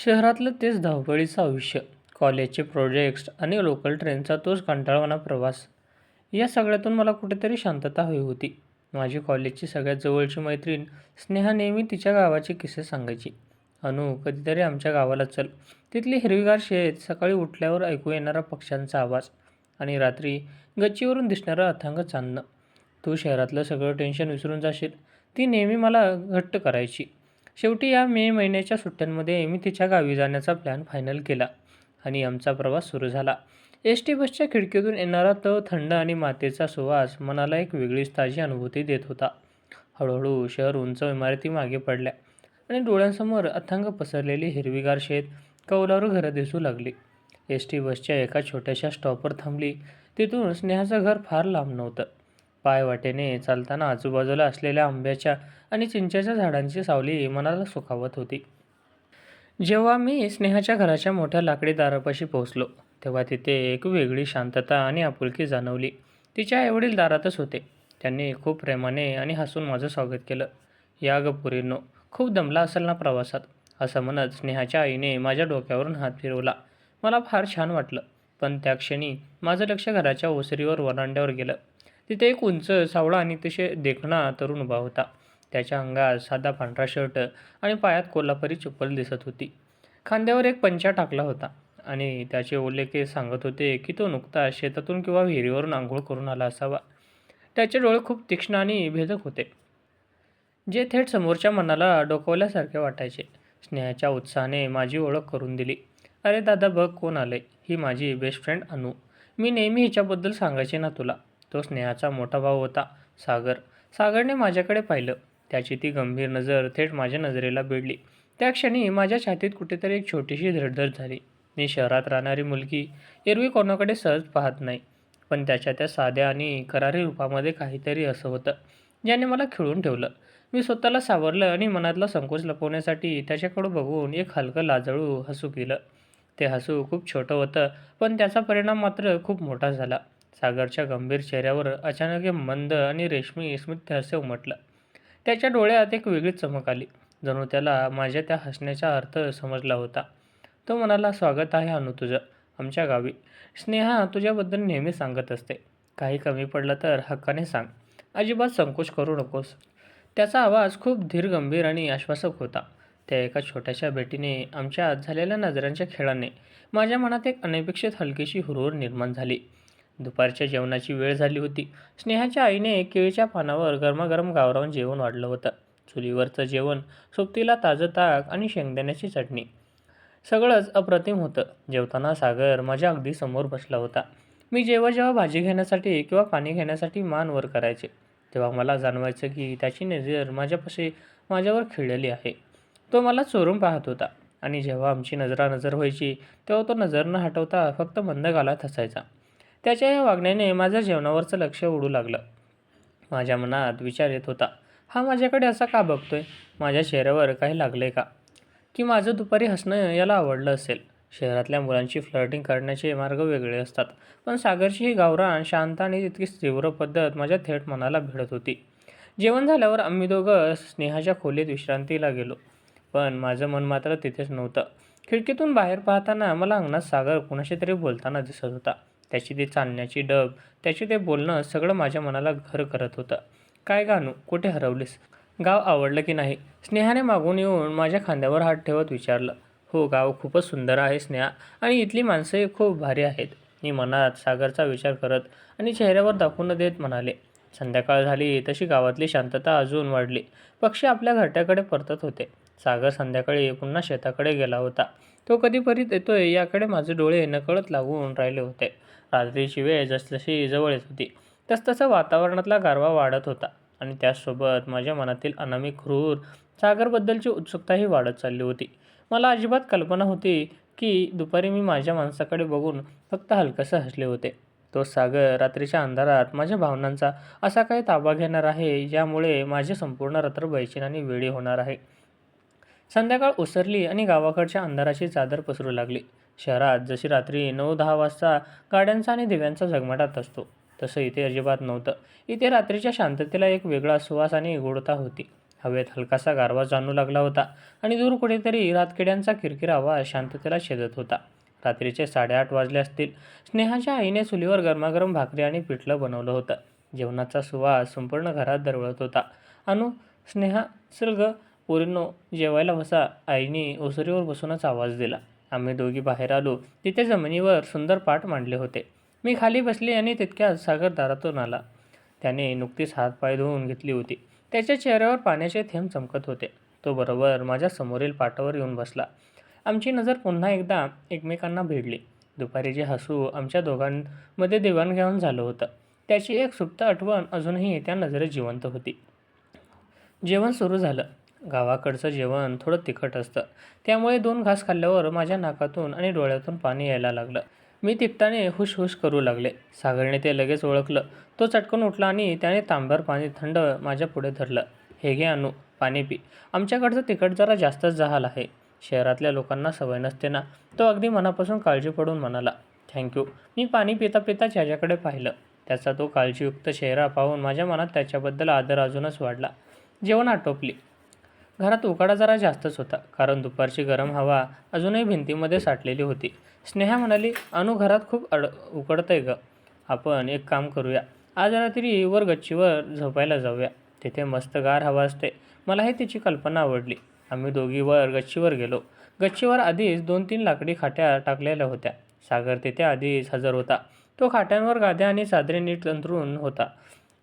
शहरातलं तेच धावपळीचं आयुष्य, कॉलेजचे प्रोजेक्ट्स आणि लोकल ट्रेनचा तोच कंटाळवाणा प्रवास. या सगळ्यातून मला कुठेतरी शांतता हवी होती. माझी कॉलेजची सगळ्यात जवळची मैत्रीण स्नेहा नेहमी तिच्या गावाचे किस्से सांगायची. "अनु, कधीतरी आमच्या गावाला चल. तिथली हिरवीगार शेत, सकाळी उठल्यावर ऐकू येणारा पक्ष्यांचा आवाज आणि रात्री गच्चीवरून दिसणारं अथांग चांदणं. तू शहरातलं सगळं टेन्शन विसरून जाशील." ती नेहमी मला घट्ट करायची. शेवटी या मे महिन्याच्या सुट्ट्यांमध्ये मी तिच्या गावी जाण्याचा प्लॅन फायनल केला आणि आमचा प्रवास सुरू झाला. एस टी बसच्या खिडकीतून येणारा तो थंड आणि मातीचा सुवास मनाला एक वेगळीच ताजी अनुभूती देत होता. हळूहळू शहर उंच इमारती मागे पडल्या आणि डोळ्यांसमोर अथांग पसरलेली हिरवीगार शेत, कौलारू घरं दिसू लागली. एस टी बसच्या एका छोट्याशा स्टॉपवर थांबली. तिथून स्नेहाचं घर फार लांब नव्हतं. पायवाटेने चालताना आजूबाजूला असलेल्या आंब्याच्या आणि चिंचेच्या झाडांची सावली मनाला सुखावत होती. जेव्हा मी स्नेहाच्या घराच्या मोठ्या लाकडी दारापाशी पोहोचलो, तेव्हा तिथे एक वेगळी शांतता आणि आपुलकी जाणवली. तिच्या आईवडील दारातच होते. त्यांनी खूप प्रेमाने आणि हसून माझं स्वागत केलं. "या गं पोरींनो, खूप दमला असाल ना प्रवासात," असं म्हणत स्नेहाच्या आईने माझ्या डोक्यावरून हात फिरवला. मला फार छान वाटलं. पण त्या क्षणी माझं लक्ष घराच्या ओसरीवर वरांड्यावर गेलं. तिथे एक उंच, सावळा आणि अतिशय देखणा तरुण उभा होता. त्याच्या अंगात साधा पांढरा शर्ट आणि पायात कोल्हापुरी चप्पल दिसत होती. खांद्यावर एक पंचा टाकला होता आणि त्याचे ओले केस सांगत होते की तो नुकताच शेतातून किंवा विहिरीवरून अंघोळ करून आला असावा. त्याचे डोळे खूप तीक्ष्ण आणि भेदक होते, जे थेट समोरच्या मनाला डोकावल्यासारखे वाटायचे. स्नेहाच्या उत्साहाने माझी ओळख करून दिली. "अरे दादा, बघ कोण आलंय. ही माझी बेस्ट फ्रेंड अनु. मी नेहमी हिच्याबद्दल सांगायचे ना तुला." तो स्नेहाचा मोठा भाऊ होता, सागर. सागरने माझ्याकडे पाहिलं. त्याची ती गंभीर नजर थेट माझ्या नजरेला भिडली. त्या क्षणी माझ्या छातीत कुठेतरी एक छोटीशी धडधड झाली. मी शहरात राहणारी मुलगी एरवी कोणाकडे सहज पाहत नाही, पण त्याच्या त्या साध्या आणि करारी रूपामध्ये काहीतरी असं होतं, ज्याने मला खिळून ठेवलं. मी स्वतःला सावरलं आणि मनातला संकोच लपवण्यासाठी त्याच्याकडे बघून एक हलकं लाजाळू हसू केलं. ते हसू खूप छोटं होतं, पण त्याचा परिणाम मात्र खूप मोठा झाला. सागरच्या गंभीर चेहऱ्यावर अचानक एक मंद आणि रेशमी स्मितहास्य उमटलं. त्याच्या डोळ्यात एक वेगळीच चमक आली, जणू त्याला माझ्या त्या हसण्याचा अर्थ समजला होता. तो म्हणाला, "स्वागत आहे अनु तुझं आमच्या गावी. स्नेहा तुझ्याबद्दल नेहमी सांगत असते. काही कमी पडलं तर हक्काने सांग. अजिबात संकोच करू नकोस." त्याचा आवाज खूप धीर, गंभीर आणि आश्वासक होता. त्या एका छोट्याशा भेटीने, आमच्या आत झालेल्या नजरांच्या खेळाने माझ्या मनात एक अनपेक्षित हलकीशी हुरहूर निर्माण झाली. दुपारच्या जेवणाची वेळ झाली होती. स्नेहाच्या आईने केळीच्या पानावर गरमागरम गावरान जेवण वाढलं होतं. चुलीवरचं जेवण, सोबतीला ताजं ताक आणि शेंगदाण्याची चटणी. सगळंच अप्रतिम होतं. जेवताना सागर माझ्या अगदी समोर बसला होता. मी जेव्हा जेव्हा भाजी घेण्यासाठी किंवा पाणी घेण्यासाठी मान वर करायचे, तेव्हा मला जाणवायचं की त्याची नजर माझ्यावर खिळलेली आहे. तो मला चोरून पाहत होता आणि जेव्हा आमची नजरानजर व्हायची, तेव्हा तो नजर न हटवता फक्त मंद गालात हसायचा. त्याच्या या वागण्याने माझं जेवणावरचं लक्ष उडू लागलं. माझ्या मनात विचार येत होता, हा माझ्याकडे असा का बघतोय? माझ्या चेहऱ्यावर काही लागलंय का? की माझं दुपारी हसणं याला आवडलं असेल? शहरातल्या मुलांची फ्लर्टिंग करण्याचे मार्ग वेगळे असतात, पण सागरची ही गावरान, शांत आणि तितकीच तीव्र पद्धत माझ्या थेट मनाला भिडत होती. जेवण झाल्यावर आम्ही दोघं स्नेहाच्या खोलीत विश्रांतीला गेलो, पण माझं मन मात्र तिथेच नव्हतं. खिडकीतून बाहेर पाहताना मला अंगणात सागर कुणाशी तरी बोलताना दिसत होता. त्याची ती चालण्याची डब, त्याचे ते बोलणं सगळं माझ्या मनाला घर करत होतं. "काय गानू, कुठे हरवलीस? गाव आवडलं की नाही?" स्नेहाने मागून येऊन माझ्या खांद्यावर हात ठेवत विचारलं. "हो, गाव खूपच सुंदर आहे स्नेहा, आणि इथली माणसंही खूप भारी आहेत." मी मनात सागरचा विचार करत आणि चेहऱ्यावर दाखवून देत म्हणाले. संध्याकाळ झाली तशी गावातली शांतता अजून वाढली. पक्षी आपल्या घरट्याकडे परतत होते. सागर संध्याकाळी पुन्हा शेताकडे गेला होता. तो कधी परत येतोय याकडे माझे डोळे नकळत लागून राहिले होते. रात्रीची वेळ जसजशी जवळ येत होती, तसतसं वातावरणातला गारवा वाढत होता आणि त्याचसोबत माझ्या मनातील अनामिक क्रूर सागरबद्दलची उत्सुकताही वाढत चालली होती. मला अजिबात कल्पना होती की दुपारी मी माझ्या माणसाकडे बघून फक्त हलकंसं हसले होते. तो सागर रात्रीच्या अंधारात माझ्या भावनांचा असा काही ताबा घेणार आहे, ज्यामुळे माझी संपूर्ण रात्र बेचैन वेडी होणार आहे. संध्याकाळ ओसरली आणि गावाकडच्या अंधाराची चादर पसरू लागली. शहरात जशी रात्री 9-10 वाजता गाड्यांचा आणि दिव्यांचा झगमगाट असतो, तसं इथे अजिबात नव्हतं. इथे रात्रीच्या शांततेला एक वेगळा सुवास आणि गूढता होती. हवेत हलकासा गारवा जाणू लागला होता आणि दूर कुठेतरी रातकिड्यांचा किरकिर आवाज शांततेला छेदत होता. रात्रीचे 8:30 वाजले असतील. स्नेहाच्या आईने चुलीवर गरमागरम भाकरी आणि पिठलं बनवलं होतं. जेवणाचा सुवास संपूर्ण घरात दरवळत होता. "अनु, स्नेहा, चल ग पोरींनो, जेवायला बसा," आईने ओसरीवर बसूनच आवाज दिला. आम्ही दोघी बाहेर आलो. तिथे जमिनीवर सुंदर पाट मांडले होते. मी खाली बसले आणि तितक्यात सागर दारातून आला. त्याने नुकतीच हातपाय धुवून घेतली होती. त्याच्या चेहऱ्यावर पाण्याचे थेंब चमकत होते. तो बरोबर माझ्या समोरील पाटावर येऊन बसला. आमची नजर पुन्हा एकदा एकमेकांना भिडली. दुपारी जे हसू आमच्या दोघांमध्ये देवाणघेवाण झालं होतं, त्याची एक सुप्त आठवण अजूनही त्या नजरेत जिवंत होती. जेवण सुरू झालं. गावाकडचं जेवण थोडं तिखट असतं, त्यामुळे 2 घास खाल्ल्यावर माझ्या नाकातून आणि डोळ्यातून पाणी यायला लागलं. मी तिकटाने हुश करू लागले. सागरने ते लगेच ओळखलं. तो चटकन उठला आणि त्याने तांब्यावर पाणी थंड माझ्या पुढे धरलं. "हे घे अनु, पाणी पी. आमच्याकडचं तिखट जरा जास्तच जहाल आहे. शहरातल्या लोकांना सवय नसते ना." तो अगदी मनापासून काळजी पडून म्हणाला. "थँक्यू." मी पाणी पिता पिताच त्याच्याकडे पाहिलं. त्याचा तो काळजीयुक्त चेहरा पाहून माझ्या मनात त्याच्याबद्दल आदर अजूनच वाढला. जेवण आटोपली. घरात उकाडा जरा जास्तच होता, कारण दुपारची गरम हवा अजूनही भिंतीमध्ये साठलेली होती. स्नेहा म्हणाली, "अनु, घरात खूप उकडतंय ग. आपण एक काम करूया. आज रात्री वर गच्चीवर झोपायला जाऊया. तिथे मस्त गार हवा असते." मलाही तिची कल्पना आवडली. आम्ही दोघी वर गच्चीवर गेलो. गच्चीवर आधीच 2-3 लाकडी खाट्या टाकलेल्या होत्या. सागर तिथे आधीच हजर होता. तो खाट्यांवर गाद्या आणि चादरी नीट अंथरून होता.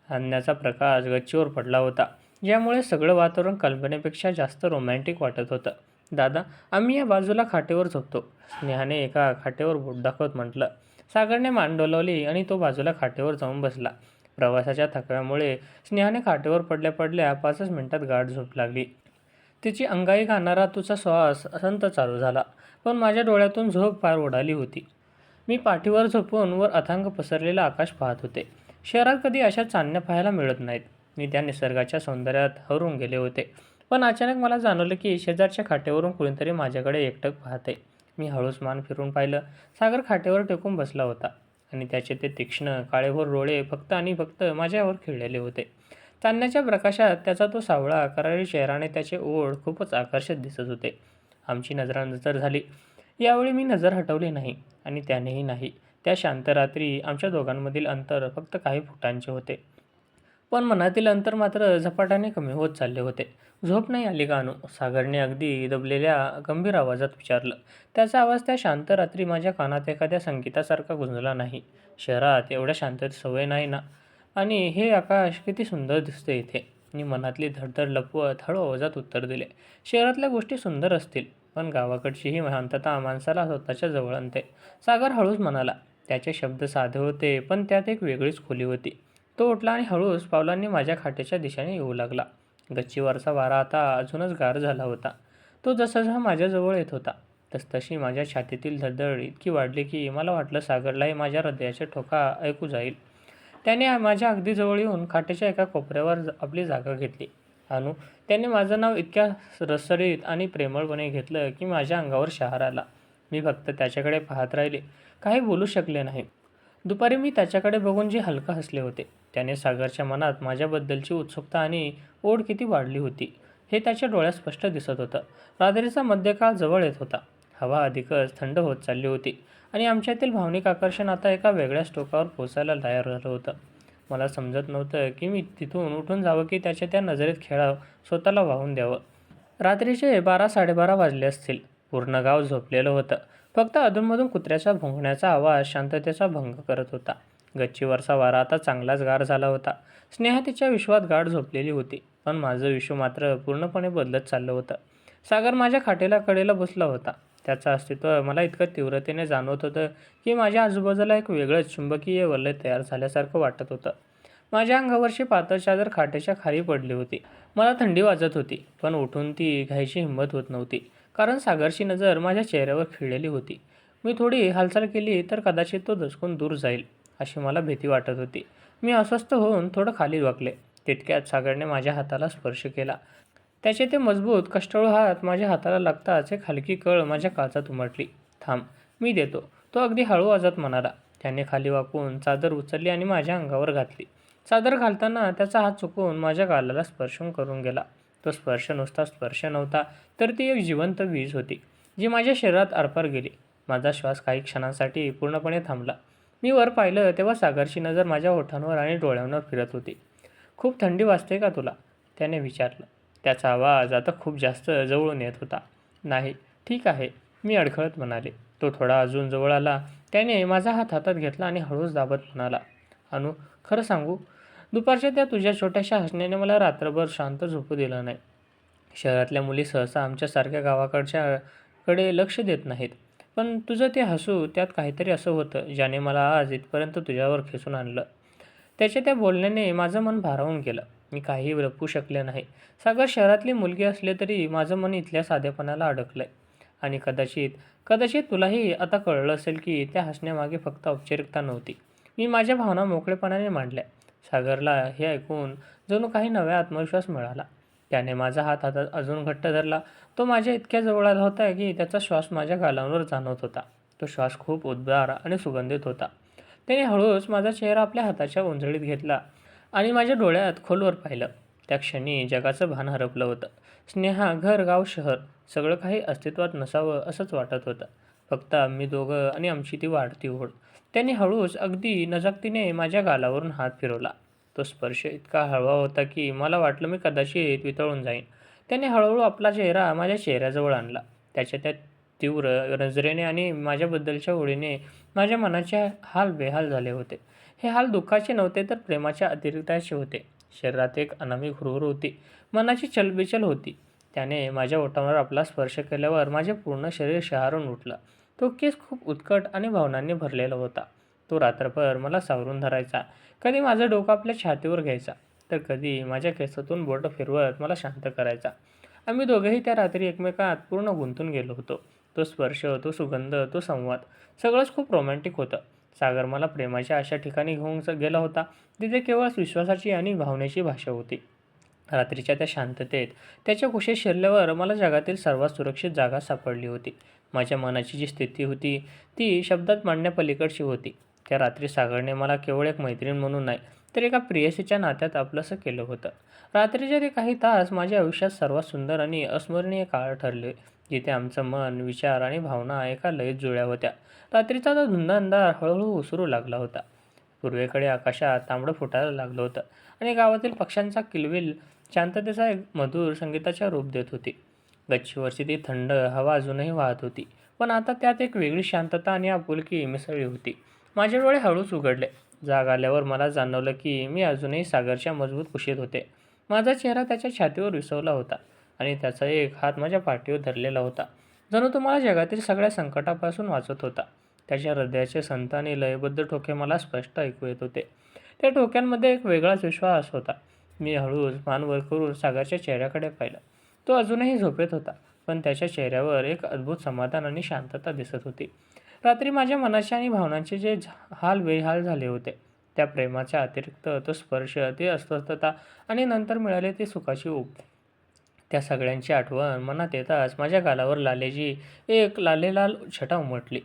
अन्नाचा प्रकाश गच्चीवर पडला होता, ज्यामुळे सगळं वातावरण कल्पनेपेक्षा जास्त रोमॅन्टिक वाटत होतं. "दादा, आम्ही या बाजूला खाटेवर झोपतो," स्नेहाने एका खाटेवर बोट दाखवत म्हटलं. सागरने मान डोलावली आणि तो बाजूला खाटेवर जाऊन बसला. प्रवासाच्या थकव्यामुळे स्नेहाने खाटेवर पडल्या पडल्या 5च मिनिटात गाढ झोप लागली. तिची अंगाई घालणारा तुझा श्वास संत चालू झाला, पण माझ्या डोळ्यातून झोप पार उडाली होती. मी पाठीवर झोपून वर अथांग पसरलेलं आकाश पाहत होते. शहरात कधी अशा चांदण्या पाहायला मिळत नाहीत. मी त्या निसर्गाच्या सौंदर्यात हरवून गेले होते. पण अचानक मला जाणवलं की शेजारच्या खाटेवरून कुणीतरी माझ्याकडे एकटक पाहते. मी हळूच मान फिरून पाहिलं. सागर खाटेवर टेकून बसला होता आणि त्याचे ते तीक्ष्ण काळेभोर डोळे फक्त आणि फक्त माझ्यावर खिळलेले होते. चांदण्याच्या प्रकाशात त्याचा तो सावळा करारी चेहरा आणि त्याचे ओठ खूपच आकर्षक दिसत होते. आमची नजरानजर झाली. यावेळी मी नजर हटवली नाही आणि त्यानेही नाही. त्या शांत रात्री आमच्या दोघांमधील अंतर फक्त काही फुटांचे होते, पण मनातील अंतर मात्र झपाट्याने कमी होत चालले होते. "झोप नाही आली का अनु?" सागरने अगदी दबलेल्या गंभीर आवाजात विचारलं. त्याचा आवाज त्या शांत रात्री माझ्या कानात एखाद्या संगीतासारखा गुंजला नाही. "शहरात एवढ्या शांततेत सवय नाही ना. आणि हे आकाश किती सुंदर दिसते इथे." मी मनातली धडधड लपवत हळू आवाजात उत्तर दिले. "शहरातल्या गोष्टी सुंदर असतील, पण गावाकडची ही शांतता माणसाला स्वतःच्या जवळ आणते." सागर हळूच म्हणाला. त्याचे शब्द साधे होते, पण त्यात एक वेगळीच खोली होती. तो उठला आणि हळूच पावलांनी माझ्या खाटेच्या दिशेने येऊ लागला. गच्चीवरचा वारा आता अजूनच गार झाला होता. तो जसजसा माझ्याजवळ येत होता, तसतशी माझ्या छातीतील धडधड इतकी वाढली की मला वाटलं सागरलाही माझ्या हृदयाचे ठोका ऐकू जाईल. त्याने माझ्या अगदी जवळ येऊन खाटेच्या एका कोपऱ्यावर आपली जागा घेतली. "अनु," त्याने माझं नाव इतक्या रसरशीत आणि प्रेमळपणे घेतलं की माझ्या अंगावर शहार आला. मी फक्त त्याच्याकडे पाहत राहिले, काही बोलू शकले नाही. दुपारी मी त्याच्याकडे बघून जे हलका हसले होते, त्याने सागरच्या मनात माझ्याबद्दलची उत्सुकता आणि ओढ किती वाढली होती हे त्याच्या डोळ्यात स्पष्ट दिसत होतं. रात्रीचा मध्यकाळ जवळ येत होता. हवा अधिकच थंड होत चालली होती आणि आमच्यातील भावनिक आकर्षण आता एका वेगळ्याच टोकावर पोचायला तयार झालं होतं. मला समजत नव्हतं की मी तिथून उठून जावं की त्याच्या त्या नजरेत खेळावं, स्वतःला वाहून द्यावं. रात्रीचे 12-12:30 वाजले असतील. पूर्ण गाव झोपलेलं होतं. फक्त अधूनमधून कुत्र्याचा भुंकण्याचा आवाज शांततेचा भंग करत होता. गच्चीवरचा वारा आता चांगलाच गार झाला होता. स्नेहा तिच्या विश्वात गाढ झोपलेली होती, पण माझं विश्व मात्र पूर्णपणे बदलत चाललं होतं. सागर माझ्या खाटेला कडेला बसला होता. त्याचं अस्तित्व मला इतकं तीव्रतेने जाणवत होतं की माझ्या आजूबाजूला एक वेगळंच चुंबकीय वलय तयार झाल्यासारखं वाटत होतं. माझ्या अंगावरची पातळ चादर खाटेच्या खाली पडली होती. मला थंडी वाजत होती, पण उठून ती घ्यायची हिंमत होत नव्हती, कारण सागरची नजर माझ्या चेहऱ्यावर खिळलेली होती. मी थोडी हालचाल केली तर कदाचित तो दचकून दूर जाईल, अशी मला भीती वाटत होती. मी अस्वस्थ होऊन थोडं खाली वाकले. तितक्यात सागरने माझ्या हाताला स्पर्श केला. त्याचे ते मजबूत कष्टाळू हात माझ्या हाताला लागताच एक हलकी कळ माझ्या काचात उमटली. "थांब, मी देतो," तो अगदी हळू आवाजात म्हणाला. त्याने खाली वाकून चादर उचलली आणि माझ्या अंगावर घातली. चादर घालताना त्याचा हात चुकून माझ्या गालाला स्पर्श करून गेला. तो स्पर्श नुसता स्पर्श नव्हता, तर ती एक जिवंत वीज होती, जी माझ्या शरीरात आरपार गेली. माझा श्वास काही क्षणांसाठी पूर्णपणे थांबला. मी वर पाहिलं तेव्हा सागरची नजर माझ्या ओठांवर आणि डोळ्यांवर फिरत होती. "खूप थंडी वाजते का तुला?" त्याने विचारलं. त्याचा आवाज आता खूप जास्त जवळून येत होता. "नाही, ठीक आहे," मी अडखळत म्हणाले. तो थोडा अजून जवळ आला. त्याने माझा हात हातात घेतला आणि हळूच दाबत म्हणाला, "अनु, खरं सांगू? दुपारच्या त्या तुझ्या छोट्याशा हसण्याने मला रात्रभर शांत झोपू दिलं नाही. शहरातल्या मुली सहसा आमच्यासारख्या गावाकडच्या कडे लक्ष देत नाहीत. पण तुझं ते हसू, त्यात काहीतरी असं होतं, ज्याने मला आज इथपर्यंत तुझ्यावर खेचून आणलं." त्याच्या त्या बोलण्याने माझं मन भारावून गेलं. मी काहीही लपवू शकले नाही. सागर शहरातली मुलगी असले तरी माझं मन इथल्या साधेपणाला अडकलंय. आणि कदाचित कदाचित तुलाही आता कळलं असेल की त्या हसण्यामागे फक्त औपचारिकता नव्हती. मी माझ्या भावना मोकळेपणाने मांडल्या. सागरला हे ऐकून जणू काही नवा आत्मविश्वास मिळाला. त्याने माझा हात हातात अजून घट्ट धरला. तो माझ्या इतक्या जवळ आला होता की त्याचा श्वास माझ्या गालांवर जाणवत होता. तो श्वास खूप उबदार आणि सुगंधित होता. त्याने हळूच माझा चेहरा आपल्या हाताच्या ओंजळीत घेतला आणि माझ्या डोळ्यात खोलवर पाहिलं. त्या क्षणी जगाचं भान हरपलं होतं. स्नेहा, घर, गाव, शहर सगळं काही अस्तित्वात नसावं असंच वाटत होतं. फक्त आम्ही दोघं आणि आमची ती वाढती ओढ. त्याने हळूच अगदी नजाकतीने माझ्या गालावरून हात फिरवला. तो स्पर्श इतका हळवा होता की मला वाटलं मी कदाचित वितळून जाईन. त्याने हळूहळू आपला चेहरा माझ्या चेहऱ्याजवळ आणला. त्याच्या त्या तीव्र नजरेने आणि माझ्याबद्दलच्या ओळीने माझ्या मनाचे हाल बेहाल झाले होते. हे हाल दुःखाचे नव्हते, तर प्रेमाच्या अतिरिक्ताचे होते. शरीरात एक अनामी हुरहुर होती. मनाची चलबिचल होती. त्याने माझ्या ओठांवर आपला स्पर्श केल्यावर माझे पूर्ण शरीर शहारून उठलं. तो केस खूप उत्कट आणि भावनांनी भरलेला होता. तो रात्रभर मला सावरून धरायचा. कधी माझं डोकं आपल्या छातीवर घ्यायचा, तर कधी माझ्या केसातून बोटं फिरवत मला शांत करायचा. आम्ही दोघेही त्या रात्री एकमेकात पूर्ण गुंतून गेलो होतो. तो स्पर्श, तो सुगंध, तो संवाद सगळंच खूप रोमॅन्टिक होतं. सागर मला प्रेमाच्या अशा ठिकाणी घेऊन गेला होता, तिथे केवळ विश्वासाची आणि भावनेची भाषा होती. रात्रीच्या त्या शांततेत, त्याच्या कुशीत शिरल्यावर मला जगातील सर्वात सुरक्षित जागा सापडली होती. माझ्या मनाची जी स्थिती होती, ती शब्दात मांडण्यापलीकडची होती. त्या रात्री सागरने मला केवळ एक मैत्रीण म्हणून नाही, तर एका प्रेयसीच्या नात्यात आपलंसं केलं होतं. रात्रीचे ते काही तास माझ्या आयुष्यात सर्वात सुंदर आणि अस्मरणीय काळ ठरले, जिथे आमचं मन, विचार आणि भावना एका लयीत जुळल्या होत्या. रात्रीचा तो धुंद अंधार हळूहळू ओसरू लागला होता. पूर्वेकडे आकाशात तांबडं फुटायला लागलं होतं आणि गावातील पक्ष्यांचा किलबिल शांततेचा एक मधुर संगीताचे रूप देत होती. गच्चीवरची ती थंड हवा अजूनही वाहत होती, पण आता त्यात एक वेगळी शांतता आणि आपुलकी मिसळली होती. माझे डोळे हळूच उघडले. जाग आल्यावर मला जाणवलं की मी अजूनही सागरच्या मजबूत कुशीत होते. माझा चेहरा त्याच्या छातीवर विसवला होता आणि त्याचा एक हात माझ्या पाठीवर धरलेला होता. जणू तो मला जगातील सगळ्या संकटापासून वाचत होता. त्याच्या हृदयाचे संत आणि लयबद्ध ठोके मला स्पष्ट ऐकू येत होते. त्या ठोक्यांमध्ये एक वेगळाच विश्वास होता. मी हळूच मान वर करून सागरच्या चेहऱ्याकडे पाहिलं. तो अजूनही झोपेत होता, पण त्याच्या चेहऱ्यावर एक अद्भुत समाधान आणि शांतता दिसत होती. रात्री माझ्या मनाचे आणि भावनांचे जे हाल बेहाल झाले होते, त्या प्रेमाच्या अतिरिक्त तो स्पर्श, ती अस्वस्थता आणि नंतर मिळाले ती सुखाची ऊब, त्या सगळ्यांची आठवण मनात येताच माझ्या गालावर लालेची एक लालेलाल छटा उमटली.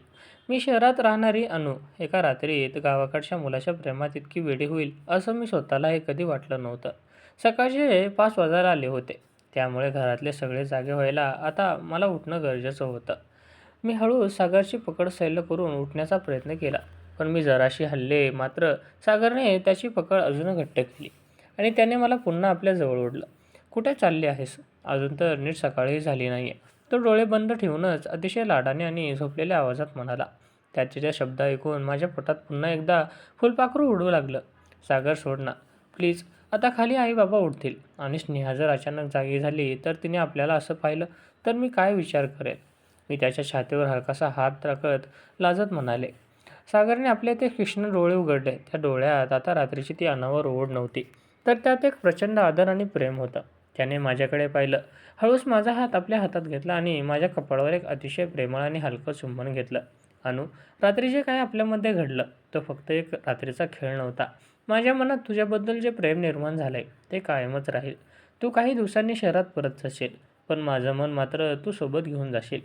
मी शहरात राहणारी अनु एका रात्रीत गावाकडच्या मुलाच्या प्रेमात इतकी वेडी होईल असं मी स्वतःलाही कधी वाटलं नव्हतं. सकाळचे 5 वाजायला आले होते, त्यामुळे घरातले सगळे जागे व्हायला आता मला उठणं गरजेचं होतं. मी हळूच सागरची पकड सैल करून उठण्याचा प्रयत्न केला, पण मी जराशी हलले. मात्र सागरने त्याची पकड अजून घट्ट केली आणि त्याने मला पुन्हा आपल्या जवळ ओढलं. "कुठे चालली आहेस? अजून तर नीट सकाळही झाली नाहीये," तो डोळे बंद ठेवूनच अतिशय लाडाने आणि झोपलेल्या आवाजात म्हणाला. त्याचे त्या शब्द ऐकून माझ्या पोटात पुन्हा एकदा फुलपाखरू उडू लागलं. "सागर, सोड ना प्लीज. आता खाली आई बाबा उठतील आणि स्नेहा जर अचानक जागी झाली तर तिने आपल्याला असं पाहिलं तर मी काय विचार करेन?" मी त्याच्या छातीवर हलकासा हात टाकत लाजत म्हणाले. सागरने आपले ते तीक्ष्ण डोळे उघडले. त्या डोळ्यात आता रात्रीची ती अनावर ओढ नव्हती, तर त्यात एक प्रचंड आदर आणि प्रेम होतं. त्याने माझ्याकडे पाहिलं, हळूच माझा हात आपल्या हातात घेतला आणि माझ्या कपाळावर एक अतिशय प्रेमळ आणि हलकं चुंबन घेतलं. "अनु, रात्री जे काही आपल्यामध्ये घडलं, तो फक्त एक रात्रीचा खेळ नव्हता. माझ्या मनात तुझ्याबद्दल जे प्रेम निर्माण झालंय, ते कायमच राहील. तू काही दिवसांनी शहरात परत जाशील, पण माझं मन मात्र तू सोबत घेऊन जाशील."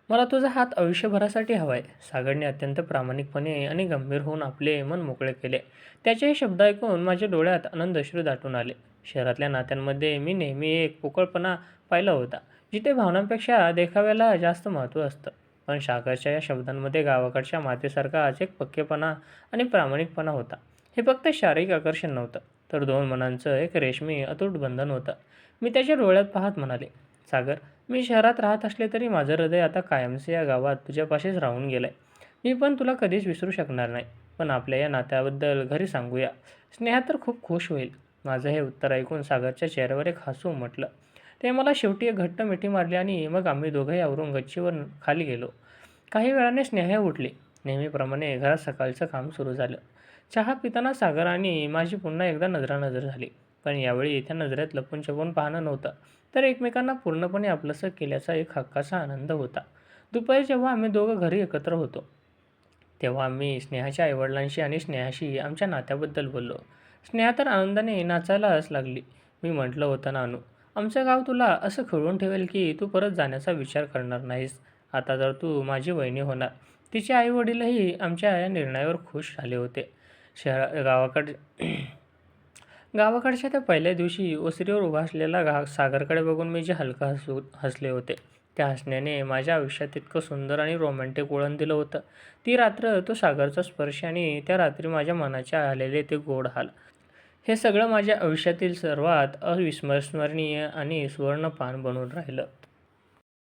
मला तुझा हात आयुष्यभरासाठी हवा आहे. सागरने अत्यंत प्रामाणिकपणे आणि गंभीर होऊन आपले मन मोकळे केले. त्याचे हे शब्द ऐकून माझ्या डोळ्यात आनंद अश्रू दाटून आले. शहरातल्या नात्यांमध्ये मी नेहमी एक पोकळपणा पाहिला होता, जिथे भावनांपेक्षा देखाव्याला जास्त महत्त्व असतं. पण सागरच्या या शब्दांमध्ये गावाकडच्या मातेसारखाच एक पक्केपणा आणि प्रामाणिकपणा होता. हे फक्त शारीरिक आकर्षण नव्हतं, तर दोन मनांचं एक रेशमी अतूट बंधन होतं. मी त्याच्या डोळ्यात पाहत म्हणाले, सागर, मी शहरात राहत असले तरी माझं हृदय आता कायमचे या गावात तुझ्यापाशीच राहून गेलंय. मी पण तुला कधीच विसरू शकणार नाही. पण आपल्या या नात्याबद्दल घरी सांगूया. स्नेहा तर खूप खुश होईल. माझं हे उत्तर ऐकून सागरच्या चेहऱ्यावर एक हसू उमटलं. ते मला शेवटी एक घट्ट मिठी मारली आणि मग आम्ही दोघंही आवरून गच्चीवर खाली गेलो. काही वेळाने स्नेहा उठली. नेहमीप्रमाणे घरात सकाळचं काम सुरू झालं. चहा पिताना सागर आणि माझी पुन्हा एकदा नजरानजर झाली. पण यावेळी त्या नजरेत लपून छपून पाहणं नव्हतं, तर एकमेकांना पूर्णपणे आपलंसं केल्याचा एक हक्काचा आनंद होता. दुपारी जेव्हा आम्ही दोघं घरी एकत्र होतो, तेव्हा आम्ही स्नेहाच्या आईवडिलांशी आणि स्नेहाशी आमच्या नात्याबद्दल बोललो. स्नेहा तर आनंदाने नाचायलाच लागली. मी म्हटलं होतं ना अनु, आमचं गाव तुला असं खिळवून ठेवेल की तू परत जाण्याचा विचार करणार नाहीस. आता तर तू माझी वहिनी होणार. तिचे आईवडीलही आमच्या या निर्णयावर खुश झाले होते. गावाकडे गावाकडच्या त्या पहिल्या दिवशी ओसरीवर उभा असलेला सागरकडे बघून मी जे हलका हसले होते. त्या हसण्याने माझ्या आयुष्यात इतकं सुंदर आणि रोमॅन्टिक वळण दिलं होतं. ती रात्र, तो सागरचा स्पर्श आणि त्या रात्री माझ्या मनाच्या आलेले ते गोड हाल, हे सगळं माझ्या आयुष्यातील सर्वात अविस्मरणीय आणि सुवर्णपान बनून राहिलं.